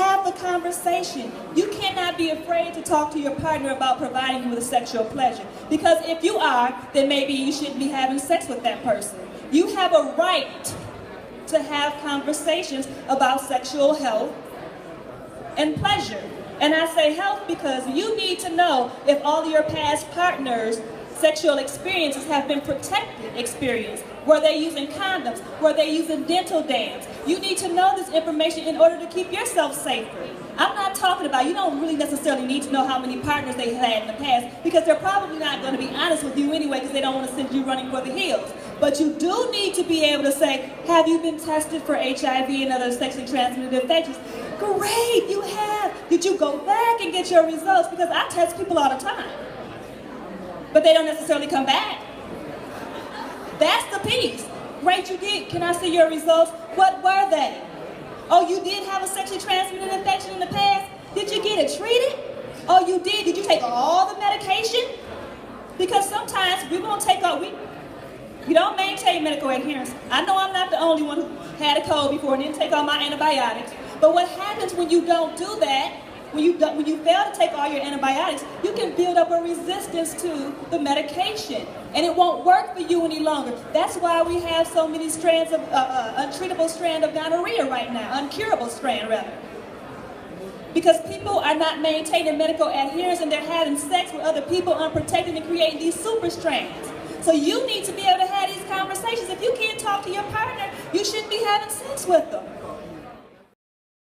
Have the conversation. You cannot be afraid to talk to your partner about providing you with a sexual pleasure. Because if you are, then maybe you shouldn't be having sex with that person. You have a right to have conversations about sexual health and pleasure. And I say health because you need to know if all of your past partners' sexual experiences have been protected experiences. Were they using condoms? Were they using dental dams? You need to know this information in order to keep yourself safer. I'm not talking about, you don't really necessarily need to know how many partners they had in the past, because they're probably not going to be honest with you anyway, because they don't want to send you running for the hills. But you do need to be able to say, have you been tested for HIV and other sexually transmitted infections? Great, you have. Did you go back and get your results? Because I test people all the time, but they don't necessarily come back. That's the piece. Great, you did. Can I see your results? What were they? Oh, you did have a sexually transmitted infection in the past? Did you get it treated? Oh, you did. Did you take all the medication? Because sometimes we won't take all, we don't maintain medical adherence. I know I'm not the only one who had a cold before and didn't take all my antibiotics. But what happens when you don't do that, when you fail to take all your antibiotics, you can build up a resistance to the medication, and it won't work for you any longer. That's why we have so many strands of untreatable strand of gonorrhea right now, uncurable strand rather. Because people are not maintaining medical adherence and they're having sex with other people unprotected and creating these super strands. So you need to be able to have these conversations. If you can't talk to your partner, you shouldn't be having sex with them.